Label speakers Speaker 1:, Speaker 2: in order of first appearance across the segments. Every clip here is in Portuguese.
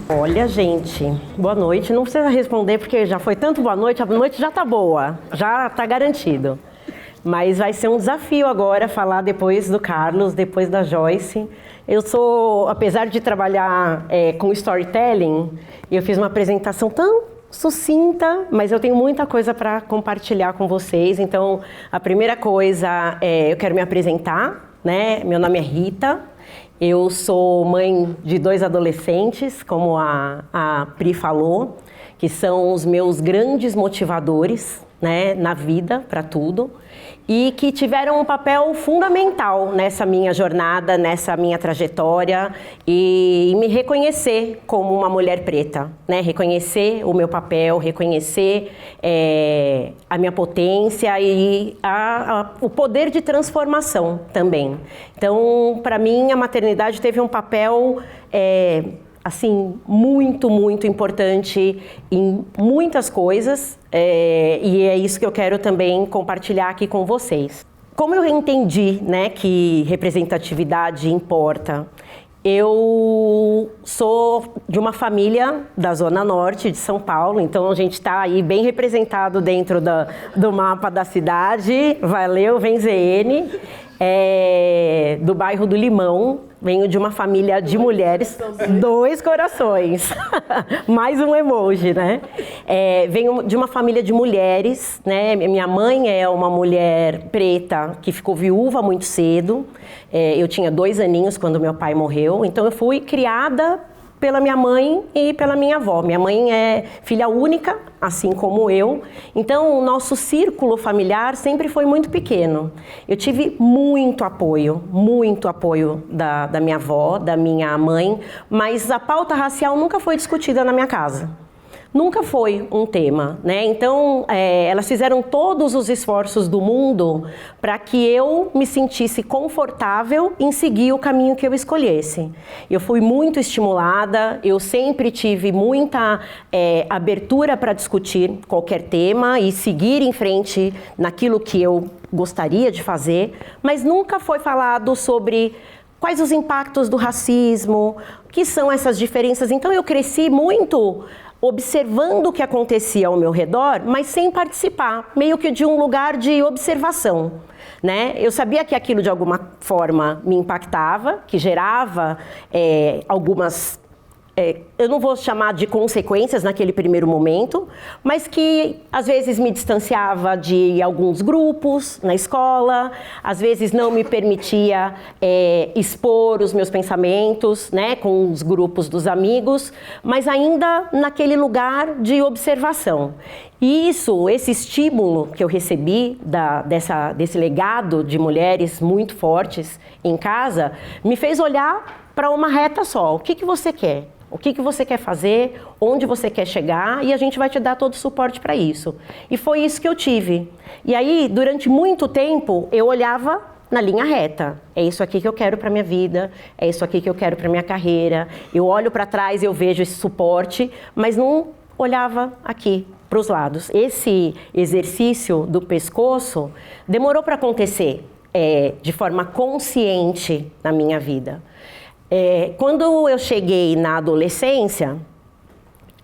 Speaker 1: Olha, gente, boa noite. Não precisa responder porque já foi tanto boa noite, a noite já tá boa, já tá garantido. Mas vai ser um desafio agora falar depois do Carlos, depois da Joyce. Eu sou, apesar de trabalhar com storytelling, eu fiz uma apresentação tão sucinta, mas eu tenho muita coisa para compartilhar com vocês. Então, a primeira coisa, eu quero me apresentar, né? Meu nome é Rita. Eu sou mãe de 2 adolescentes, como a Pri falou, que são os meus grandes motivadores, né, na vida, para tudo, e que tiveram um papel fundamental nessa minha jornada, nessa minha trajetória, e me reconhecer como uma mulher preta, né, reconhecer o meu papel, reconhecer a minha potência e o poder de transformação também. Então, para mim, a maternidade teve um papel assim, muito, muito importante em muitas coisas, e é isso que eu quero também compartilhar aqui com vocês. Como eu entendi, né, que representatividade importa, eu sou de uma família da Zona Norte de São Paulo, então a gente está aí bem representado dentro do mapa da cidade. Valeu, vem ZN, do bairro do Limão. Venho de uma família de mulheres, 2 corações, mais um emoji, né? Venho de uma família de mulheres, né? Minha mãe é uma mulher preta que ficou viúva muito cedo. Eu tinha 2 aninhos quando meu pai morreu, então eu fui criada pela minha mãe e pela minha avó. Minha mãe é filha única, assim como eu. Então, o nosso círculo familiar sempre foi muito pequeno. Eu tive muito apoio da minha avó, da minha mãe, mas a pauta racial nunca foi discutida na minha casa. Nunca foi um tema, né? Então, elas fizeram todos os esforços do mundo para que eu me sentisse confortável em seguir o caminho que eu escolhesse. Eu fui muito estimulada, eu sempre tive muita abertura para discutir qualquer tema e seguir em frente naquilo que eu gostaria de fazer, mas nunca foi falado sobre quais os impactos do racismo, o que são essas diferenças. Então, eu cresci muito observando o que acontecia ao meu redor, mas sem participar, meio que de um lugar de observação, né? Eu sabia que aquilo de alguma forma me impactava, que gerava algumas, eu não vou chamar de consequências naquele primeiro momento, mas que às vezes me distanciava de alguns grupos na escola, às vezes não me permitia expor os meus pensamentos, né, com os grupos dos amigos, mas ainda naquele lugar de observação. E esse estímulo que eu recebi desse legado de mulheres muito fortes em casa, me fez olhar para uma reta só. O que você quer? O que você quer fazer, onde você quer chegar, e a gente vai te dar todo o suporte para isso. E foi isso que eu tive. E aí, durante muito tempo, eu olhava na linha reta. É isso aqui que eu quero para minha vida, é isso aqui que eu quero para minha carreira. Eu olho para trás e eu vejo esse suporte, mas não olhava aqui para os lados. Esse exercício do pescoço demorou para acontecer de forma consciente na minha vida. Quando eu cheguei na adolescência,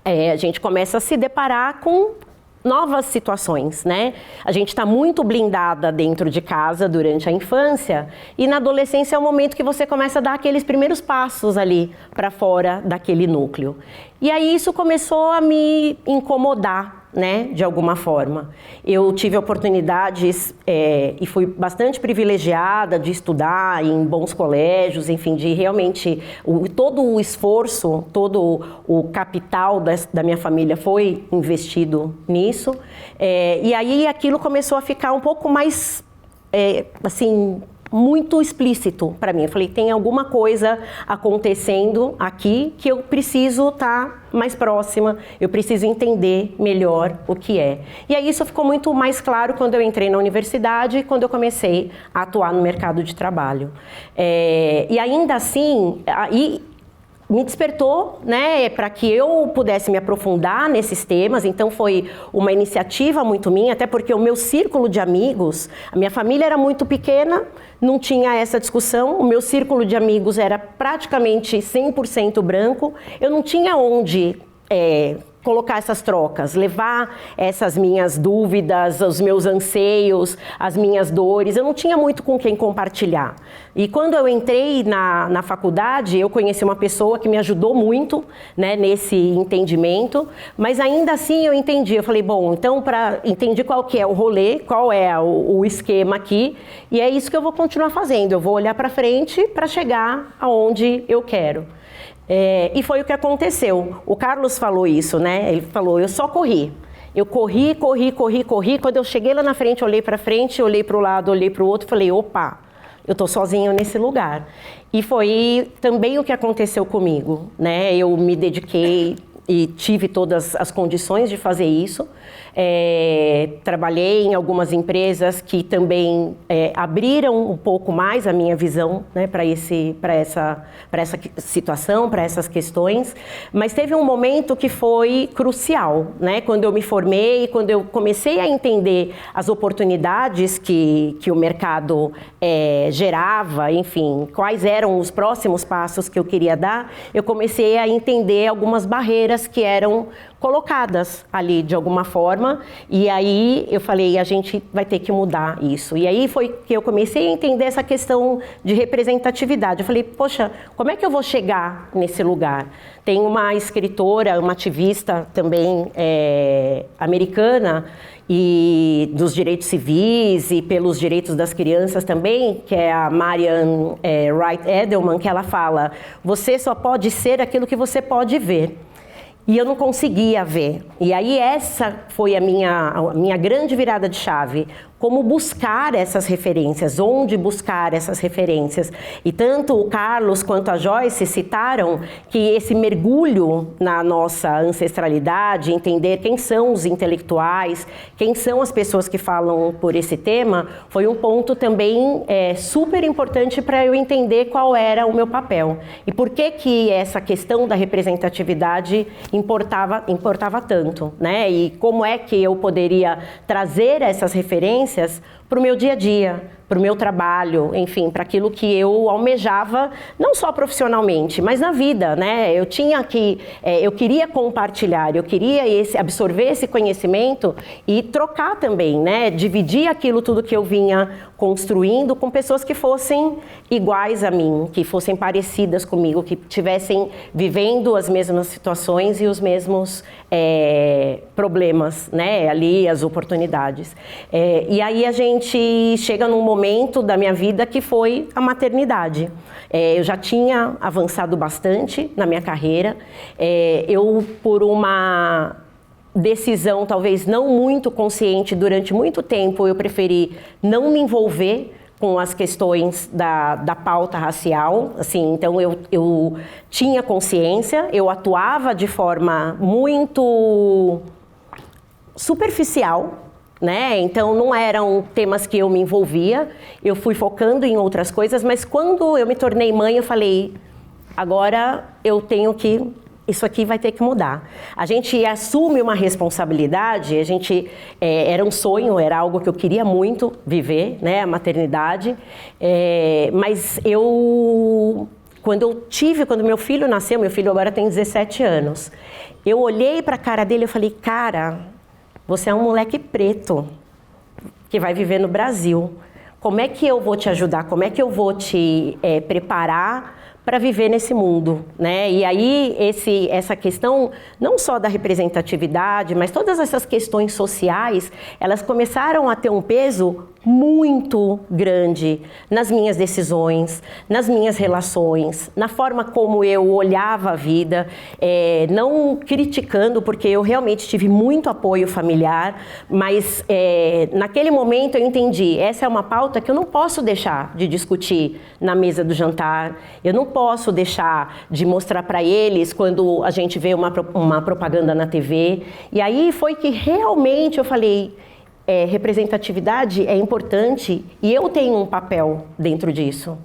Speaker 1: a gente começa a se deparar com novas situações, né? A gente está muito blindada dentro de casa durante a infância e na adolescência é o momento que você começa a dar aqueles primeiros passos ali para fora daquele núcleo. E aí isso começou a me incomodar, né, de alguma forma. Eu tive oportunidades e fui bastante privilegiada de estudar em bons colégios, enfim, de realmente todo o esforço, todo o capital da minha família foi investido nisso. E aí aquilo começou a ficar um pouco mais, assim, muito explícito para mim. Eu falei, tem alguma coisa acontecendo aqui que eu preciso estar mais próxima, eu preciso entender melhor o que é. E aí isso ficou muito mais claro quando eu entrei na universidade e quando eu comecei a atuar no mercado de trabalho. E ainda assim, me despertou, né, para que eu pudesse me aprofundar nesses temas. Então foi uma iniciativa muito minha, até porque o meu círculo de amigos, a minha família era muito pequena, não tinha essa discussão, o meu círculo de amigos era praticamente 100% branco, eu não tinha onde colocar essas trocas, levar essas minhas dúvidas, os meus anseios, as minhas dores, eu não tinha muito com quem compartilhar. E quando eu entrei na faculdade, eu conheci uma pessoa que me ajudou muito, né, nesse entendimento, mas ainda assim eu entendi, eu falei, bom, então entendi qual que é o rolê, qual é o esquema aqui, e é isso que eu vou continuar fazendo, eu vou olhar para frente para chegar aonde eu quero. E foi o que aconteceu. O Carlos falou isso, né? Ele falou, eu só corri. Eu corri. Quando eu cheguei lá na frente, olhei para frente, olhei para o lado, olhei para o outro, falei, opa, eu tô sozinho nesse lugar. E foi também o que aconteceu comigo, né? Eu me dediquei e tive todas as condições de fazer isso. Trabalhei em algumas empresas que também abriram um pouco mais a minha visão, né, para essa situação, para essas questões, mas teve um momento que foi crucial, né, quando eu me formei, quando eu comecei a entender as oportunidades que o mercado gerava, enfim, quais eram os próximos passos que eu queria dar, eu comecei a entender algumas barreiras que eram colocadas ali de alguma forma, e aí eu falei, a gente vai ter que mudar isso. E aí foi que eu comecei a entender essa questão de representatividade. Eu falei, poxa, como é que eu vou chegar nesse lugar? Tem uma escritora, uma ativista também americana, e dos direitos civis e pelos direitos das crianças também, que é a Marian Wright Edelman, que ela fala, você só pode ser aquilo que você pode ver. E eu não conseguia ver. E aí essa foi a minha grande virada de chave. Como buscar essas referências, onde buscar essas referências. E tanto o Carlos quanto a Joyce citaram que esse mergulho na nossa ancestralidade, entender quem são os intelectuais, quem são as pessoas que falam por esse tema, foi um ponto também super importante para eu entender qual era o meu papel. E por que essa questão da representatividade importava tanto, né? E como é que eu poderia trazer essas referências para o meu dia a dia, para o meu trabalho, enfim, para aquilo que eu almejava, não só profissionalmente, mas na vida, né? Eu queria compartilhar, eu queria absorver esse conhecimento e trocar também, né? Dividir aquilo tudo que eu vinha construindo com pessoas que fossem iguais a mim, que fossem parecidas comigo, que estivessem vivendo as mesmas situações e os mesmos problemas, né? Ali, as oportunidades. E aí a gente chega num momento da minha vida que foi a maternidade. Eu já tinha avançado bastante na minha carreira. Eu, por uma decisão talvez não muito consciente, durante muito tempo eu preferi não me envolver com as questões da pauta racial, assim, então eu tinha consciência, eu atuava de forma muito superficial, né? Então não eram temas que eu me envolvia, eu fui focando em outras coisas, mas quando eu me tornei mãe eu falei, agora eu tenho que, isso aqui vai ter que mudar. A gente assume uma responsabilidade, era um sonho, era algo que eu queria muito viver, né, a maternidade, mas quando meu filho nasceu, meu filho agora tem 17 anos, eu olhei para a cara dele e falei, cara, você é um moleque preto que vai viver no Brasil. Como é que eu vou te ajudar? Como é que eu vou te preparar para viver nesse mundo, né? E aí essa questão não só da representatividade, mas todas essas questões sociais, elas começaram a ter um peso muito grande nas minhas decisões, nas minhas relações, na forma como eu olhava a vida, não criticando, porque eu realmente tive muito apoio familiar, mas naquele momento eu entendi, essa é uma pauta que eu não posso deixar de discutir na mesa do jantar, eu não posso deixar de mostrar para eles quando a gente vê uma propaganda na TV. E aí foi que realmente eu falei, representatividade é importante e eu tenho um papel dentro disso.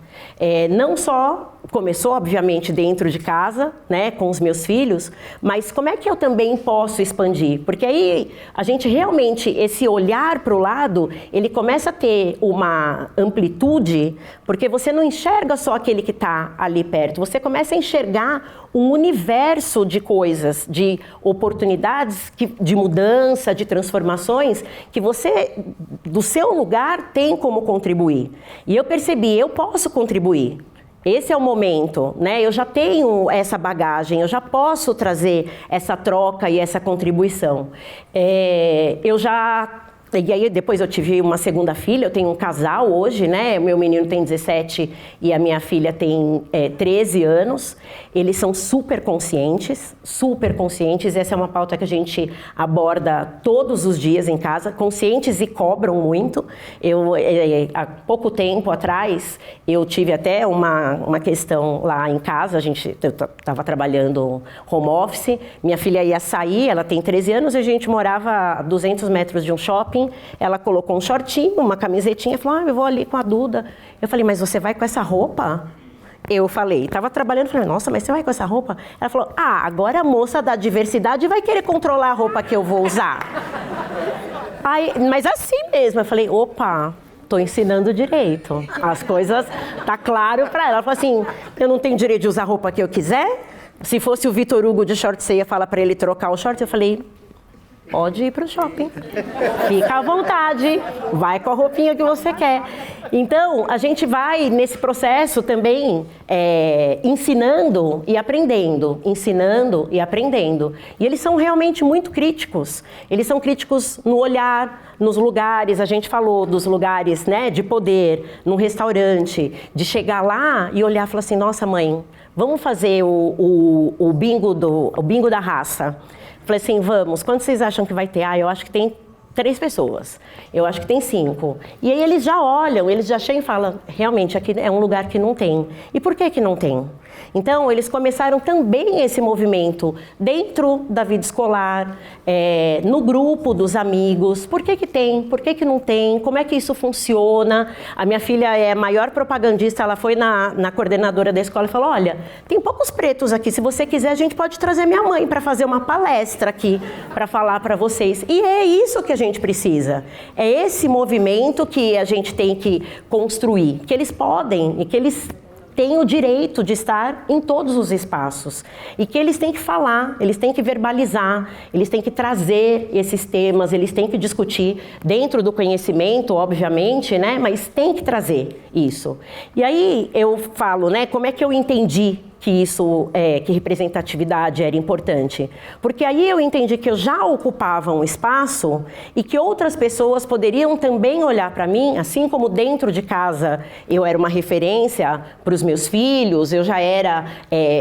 Speaker 1: Não só começou, obviamente, dentro de casa, né, com os meus filhos, mas como é que eu também posso expandir? Porque aí a gente realmente, esse olhar para o lado, ele começa a ter uma amplitude, porque você não enxerga só aquele que está ali perto, você começa a enxergar um universo de coisas, de oportunidades, de mudança, de transformações, que você, do seu lugar, tem como contribuir. E eu percebi, eu posso contribuir. Esse é o momento, né? Eu já tenho essa bagagem, eu já posso trazer essa troca e essa contribuição. E aí depois eu tive uma segunda filha, eu tenho um casal hoje, né? Meu menino tem 17 e a minha filha tem 13 anos. Eles são super conscientes, essa é uma pauta que a gente aborda todos os dias em casa, conscientes e cobram muito. Há pouco tempo atrás, eu tive até uma questão lá em casa, eu estava trabalhando home office, minha filha ia sair, ela tem 13 anos, e a gente morava a 200 metros de um shopping. Ela colocou um shortinho, uma camisetinha, falou, eu vou ali com a Duda. Eu falei, mas você vai com essa roupa? Eu falei, estava trabalhando, falei, nossa, mas você vai com essa roupa? Ela falou, agora a moça da diversidade vai querer controlar a roupa que eu vou usar. Mas assim mesmo, eu falei, opa, estou ensinando direito. As coisas, tá claro para ela. Ela falou assim, eu não tenho direito de usar a roupa que eu quiser? Se fosse o Vitor Hugo de short, você ia falar para ele trocar o short? Eu falei, pode ir para o shopping, fica à vontade, vai com a roupinha que você quer. Então, a gente vai nesse processo também ensinando e aprendendo. E eles são realmente muito críticos. Eles são críticos no olhar, nos lugares, a gente falou dos lugares, né, de poder, num restaurante, de chegar lá e olhar e falar assim, nossa mãe, vamos fazer o bingo da raça. Falei assim, vamos, quantos vocês acham que vai ter? Eu acho que tem 3 pessoas, eu acho que tem 5. E aí eles já olham, eles já chegam e falam, realmente, aqui é um lugar que não tem. E por que não tem? Então, eles começaram também esse movimento dentro da vida escolar, no grupo dos amigos. Por que tem? Por que não tem? Como é que isso funciona? A minha filha é a maior propagandista, ela foi na coordenadora da escola e falou, olha, tem poucos pretos aqui, se você quiser a gente pode trazer minha mãe para fazer uma palestra aqui, para falar para vocês. E é isso que a gente precisa. É esse movimento que a gente tem que construir, que eles podem e que eles têm o direito de estar em todos os espaços e que eles têm que falar, eles têm que verbalizar, eles têm que trazer esses temas, eles têm que discutir dentro do conhecimento, obviamente, né? Mas tem que trazer isso. E aí eu falo, né? Como é que eu entendi que que representatividade era importante? Porque aí eu entendi que eu já ocupava um espaço e que outras pessoas poderiam também olhar para mim, assim como dentro de casa eu era uma referência para os meus filhos, eu já era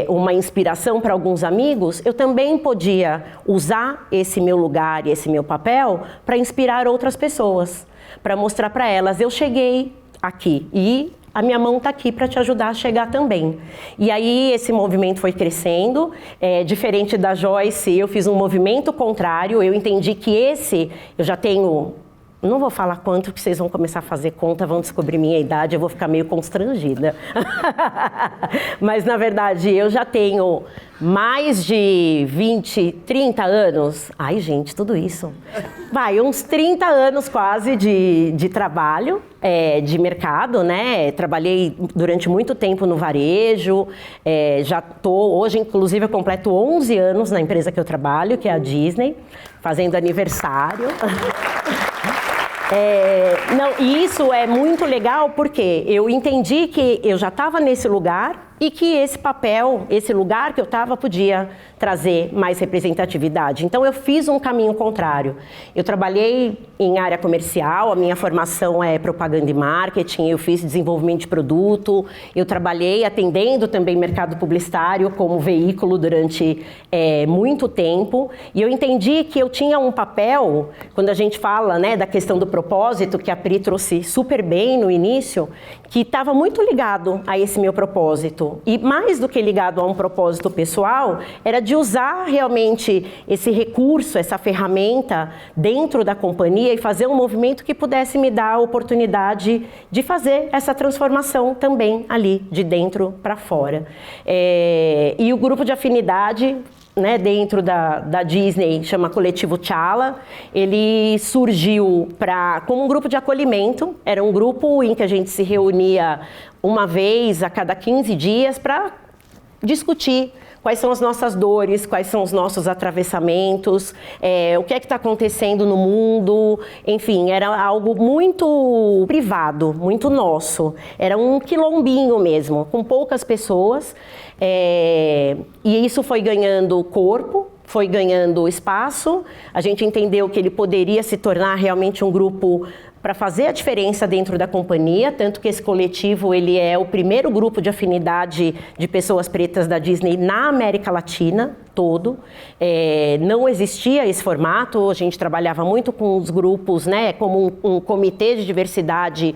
Speaker 1: uma inspiração para alguns amigos, eu também podia usar esse meu lugar e esse meu papel para inspirar outras pessoas, para mostrar para elas, eu cheguei aqui e a minha mão está aqui para te ajudar a chegar também. E aí esse movimento foi crescendo, diferente da Joyce, eu fiz um movimento contrário, eu entendi que eu já tenho, não vou falar quanto, porque vocês vão começar a fazer conta, vão descobrir minha idade, eu vou ficar meio constrangida. Mas na verdade eu já tenho mais de 20, 30 anos, ai gente, tudo isso, uns 30 anos quase de trabalho, de mercado, né? Trabalhei durante muito tempo no varejo, hoje inclusive eu completo 11 anos na empresa que eu trabalho, que é a Disney, fazendo aniversário. E isso é muito legal porque eu entendi que eu já estava nesse lugar e que esse papel, esse lugar que eu estava podia trazer mais representatividade. Então eu fiz um caminho contrário. Eu trabalhei em área comercial, a minha formação é propaganda e marketing, eu fiz desenvolvimento de produto, eu trabalhei atendendo também mercado publicitário como veículo durante muito tempo e eu entendi que eu tinha um papel, quando a gente fala, né, da questão do propósito, que a Pri trouxe super bem no início, que estava muito ligado a esse meu propósito. propósito, e mais do que ligado a um propósito pessoal, era de usar realmente esse recurso, essa ferramenta dentro da companhia e fazer um movimento que pudesse me dar a oportunidade de fazer essa transformação também ali, de dentro para fora. E o grupo de afinidade, né, dentro da Disney, chama Coletivo Tchala. Ele surgiu como um grupo de acolhimento. Era um grupo em que a gente se reunia uma vez a cada 15 dias para discutir quais são as nossas dores, quais são os nossos atravessamentos, o que é que está acontecendo no mundo. Enfim, era algo muito privado, muito nosso. Era um quilombinho mesmo, com poucas pessoas. E isso foi ganhando corpo, foi ganhando espaço. A gente entendeu que ele poderia se tornar realmente um grupo para fazer a diferença dentro da companhia, tanto que esse coletivo ele é o primeiro grupo de afinidade de pessoas pretas da Disney na América Latina todo. Não existia esse formato, a gente trabalhava muito com os grupos, né, como um comitê de diversidade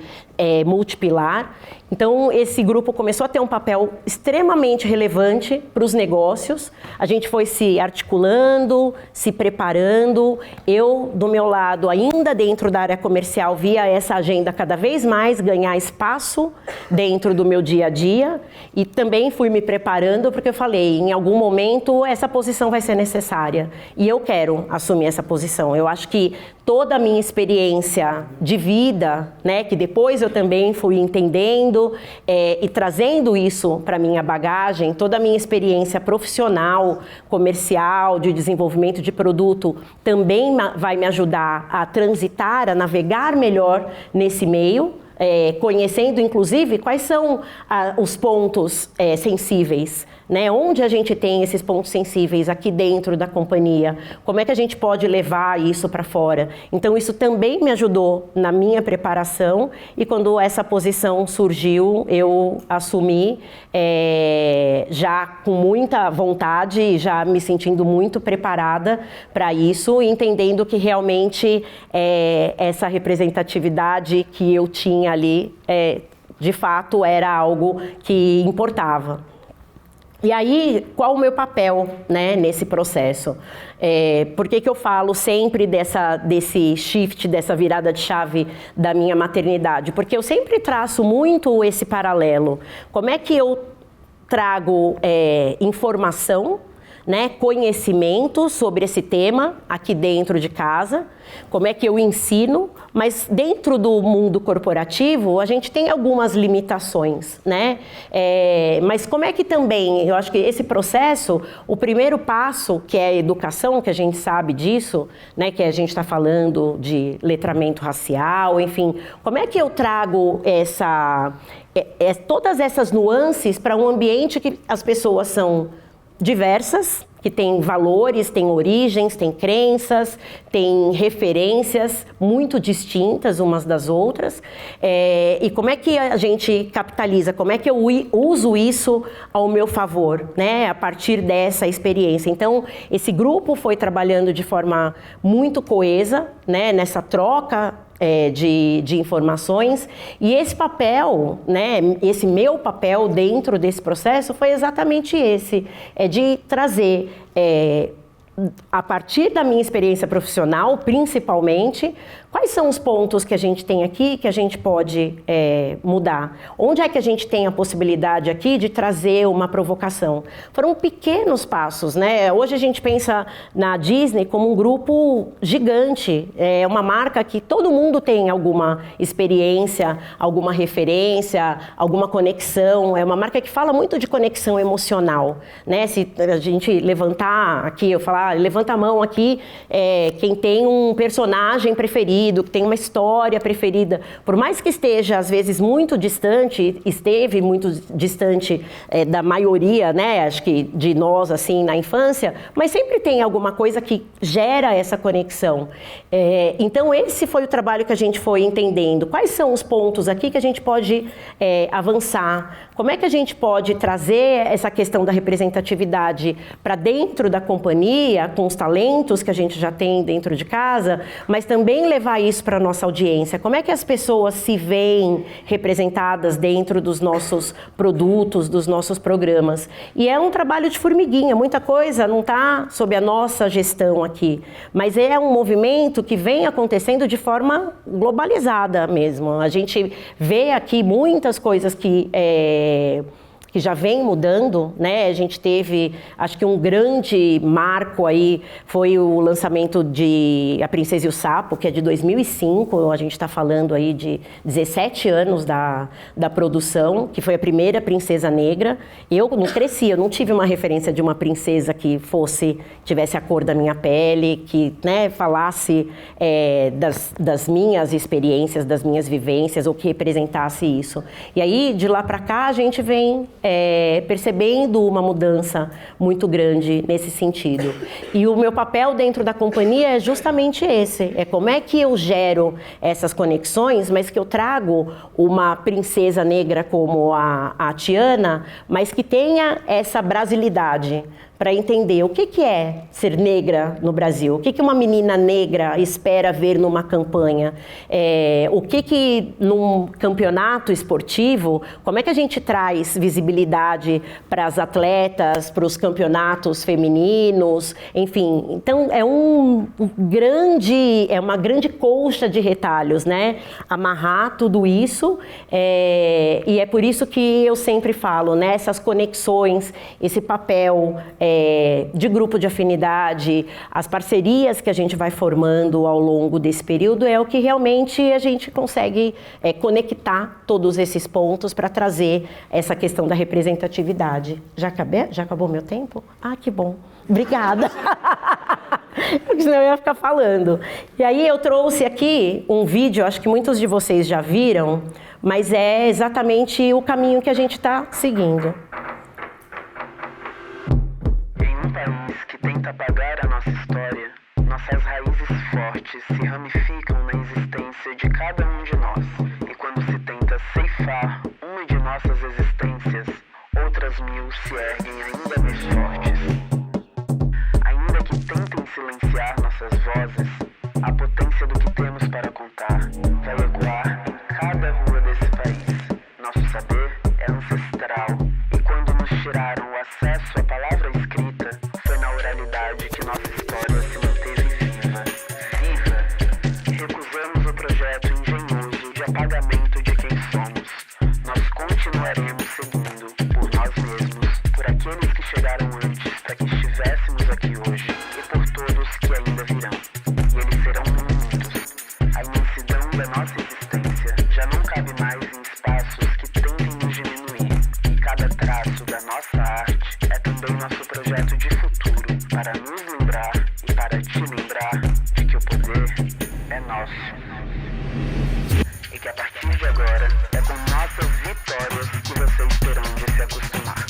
Speaker 1: multipilar. Então, esse grupo começou a ter um papel extremamente relevante para os negócios. A gente foi se articulando, se preparando. Eu, do meu lado, ainda dentro da área comercial, via essa agenda cada vez mais ganhar espaço dentro do meu dia a dia. E também fui me preparando, porque eu falei, em algum momento, essa posição vai ser necessária. E eu quero assumir essa posição. Eu acho que toda a minha experiência de vida, né, que depois eu também fui entendendo e trazendo isso para minha bagagem, toda a minha experiência profissional, comercial, de desenvolvimento de produto, também vai me ajudar a transitar, a navegar melhor nesse meio, conhecendo inclusive quais são os pontos sensíveis, né? Onde a gente tem esses pontos sensíveis aqui dentro da companhia, como é que a gente pode levar isso para fora. Então isso também me ajudou na minha preparação, e quando essa posição surgiu, eu assumi já com muita vontade, já me sentindo muito preparada para isso, entendendo que realmente essa representatividade que eu tinha ali, de fato, era algo que importava. E aí, qual o meu papel, né, nesse processo? Por que eu falo sempre desse shift, dessa virada de chave da minha maternidade? Porque eu sempre traço muito esse paralelo. Como é que eu trago informação, né, conhecimento sobre esse tema aqui dentro de casa, como é que eu ensino, mas dentro do mundo corporativo a gente tem algumas limitações, né? Mas como é que também, eu acho que esse processo, o primeiro passo, que é a educação, que a gente sabe disso, né, que a gente está falando de letramento racial, enfim, como é que eu trago todas essas nuances para um ambiente que as pessoas são diversas, que tem valores, tem origens, tem crenças, tem referências muito distintas umas das outras. E como é que a gente capitaliza, como é que eu uso isso ao meu favor, né, a partir dessa experiência. Então, esse grupo foi trabalhando de forma muito coesa, né, nessa troca de informações, e esse papel, né, esse meu papel dentro desse processo foi exatamente esse, de trazer, a partir da minha experiência profissional, principalmente, quais são os pontos que a gente tem aqui que a gente pode mudar? Onde é que a gente tem a possibilidade aqui de trazer uma provocação? Foram pequenos passos, né? Hoje a gente pensa na Disney como um grupo gigante, é uma marca que todo mundo tem alguma experiência, alguma referência, alguma conexão, é uma marca que fala muito de conexão emocional, né? Se a gente levantar aqui, eu falar, levanta a mão aqui, quem tem um personagem preferido, que tem uma história preferida, por mais que esteja às vezes muito distante, esteve muito distante da maioria, né, acho que de nós assim na infância, mas sempre tem alguma coisa que gera essa conexão. Então esse foi o trabalho que a gente foi entendendo. Quais são os pontos aqui que a gente pode avançar? Como é que a gente pode trazer essa questão da representatividade para dentro da companhia, com os talentos que a gente já tem dentro de casa, mas também levar levar isso para a nossa audiência? Como é que as pessoas se veem representadas dentro dos nossos produtos, dos nossos programas? E é um trabalho de formiguinha, muita coisa não está sob a nossa gestão aqui, mas é um movimento que vem acontecendo de forma globalizada mesmo. A gente vê aqui muitas coisas que já vem mudando, né? A gente teve, acho que um grande marco aí foi o lançamento de A Princesa e o Sapo, que é de 2005, a gente está falando aí de 17 anos da produção, que foi a primeira princesa negra. Eu não cresci, eu não tive uma referência de uma princesa que tivesse a cor da minha pele, que, né, falasse das minhas experiências, das minhas vivências, ou que representasse isso. E aí, de lá para cá, a gente vem percebendo uma mudança muito grande nesse sentido. E o meu papel dentro da companhia é justamente esse, é como é que eu gero essas conexões, mas que eu trago uma princesa negra como a Tiana, mas que tenha essa brasilidade, para entender o que é ser negra no Brasil, o que uma menina negra espera ver numa campanha, o que num campeonato esportivo, como é que a gente traz visibilidade para as atletas, para os campeonatos femininos, enfim. Então é uma grande colcha de retalhos, né? Amarrar tudo isso, e é por isso que eu sempre falo, né? Essas conexões, esse papel de grupo de afinidade, as parcerias que a gente vai formando ao longo desse período é o que realmente a gente consegue conectar todos esses pontos para trazer essa questão da representatividade. Já acabou meu tempo? Ah, que bom. Obrigada. Porque senão eu ia ficar falando. E aí eu trouxe aqui um vídeo, acho que muitos de vocês já viram, mas é exatamente o caminho que a gente está seguindo.
Speaker 2: País que tenta apagar a nossa história, nossas raízes fortes se ramificam na existência de cada um de nós. E quando se tenta ceifar uma de nossas existências, outras mil se erguem ainda mais fortes. Ainda que tentem silenciar nossas vozes, a potência do que temos para contar vai ecoar em cada rua desse país. Nosso saber é ancestral, e quando nos tiraram o acesso à palavra escrita, foi na oralidade que nossa história se manteve viva. Recusamos o projeto engenhoso de apagamento de quem somos. Nós continuaremos seguindo por nós mesmos, por aqueles que chegaram antes para que estivéssemos aqui hoje, e por todos que ainda virão. E eles serão muitos. A imensidão da nossa existência já não cabe mais em espaços que tentem nos diminuir. E cada traço da nossa arte é também nosso projeto de futuro, para nos lembrar e para te lembrar de que o poder é nosso. E que a partir de agora é com nossas vitórias que vocês terão de se acostumar.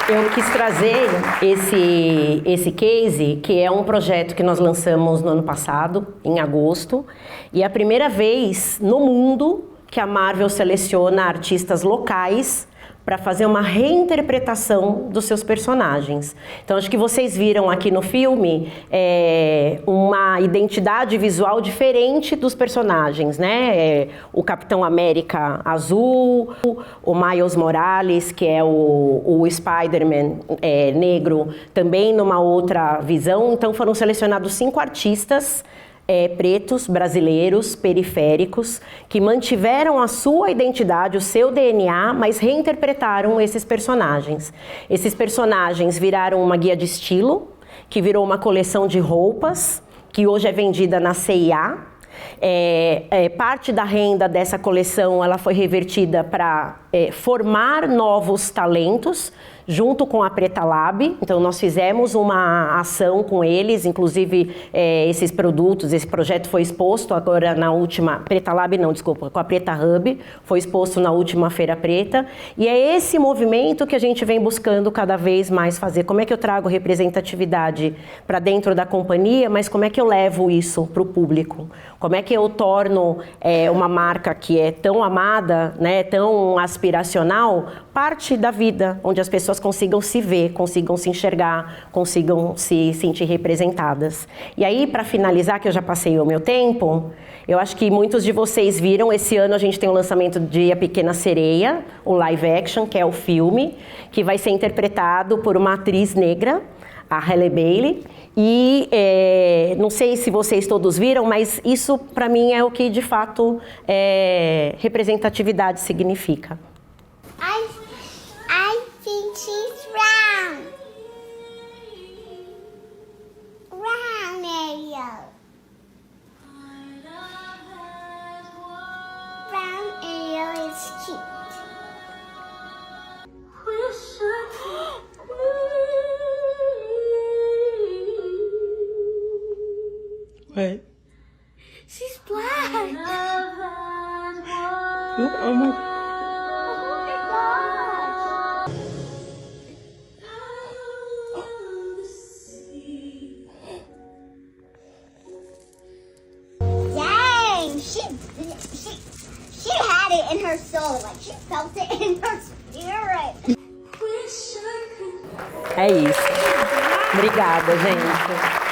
Speaker 1: Eu quis trazer esse case, que é um projeto que nós lançamos no ano passado, em agosto, e é a primeira vez no mundo que a Marvel seleciona artistas locais para fazer uma reinterpretação dos seus personagens. Então, acho que vocês viram aqui no filme uma identidade visual diferente dos personagens, né? O Capitão América azul, o Miles Morales, que é o Spider-Man negro, também numa outra visão. Então, foram selecionados 5 artistas pretos, brasileiros, periféricos, que mantiveram a sua identidade, o seu DNA, mas reinterpretaram esses personagens. Esses personagens viraram uma guia de estilo, que virou uma coleção de roupas, que hoje é vendida na C&A. Parte da renda dessa coleção ela foi revertida para formar novos talentos junto com a Preta Lab. Então, nós fizemos uma ação com eles, inclusive esses produtos, esse projeto foi exposto agora na última... Preta Lab não, desculpa, com a Preta Hub, foi exposto na última Feira Preta. E é esse movimento que a gente vem buscando cada vez mais fazer. Como é que eu trago representatividade para dentro da companhia, mas como é que eu levo isso para o público? Como é que eu torno uma marca que é tão amada, né, tão aspiracional, parte da vida, onde as pessoas consigam se ver, consigam se enxergar, consigam se sentir representadas. E aí, para finalizar, que eu já passei o meu tempo, eu acho que muitos de vocês viram, esse ano a gente tem o lançamento de A Pequena Sereia, o live action, que é o filme, que vai ser interpretado por uma atriz negra, a Halle Bailey, e não sei se vocês todos viram, mas isso para mim é o que de fato representatividade significa.
Speaker 3: I think she's round. Round Ariel. Round Ariel is cute.
Speaker 4: What?
Speaker 3: She's black.
Speaker 4: Oh my God.
Speaker 3: Dang, she had it in her soul, like she felt it in her spirit.
Speaker 1: É isso. Obrigada, gente.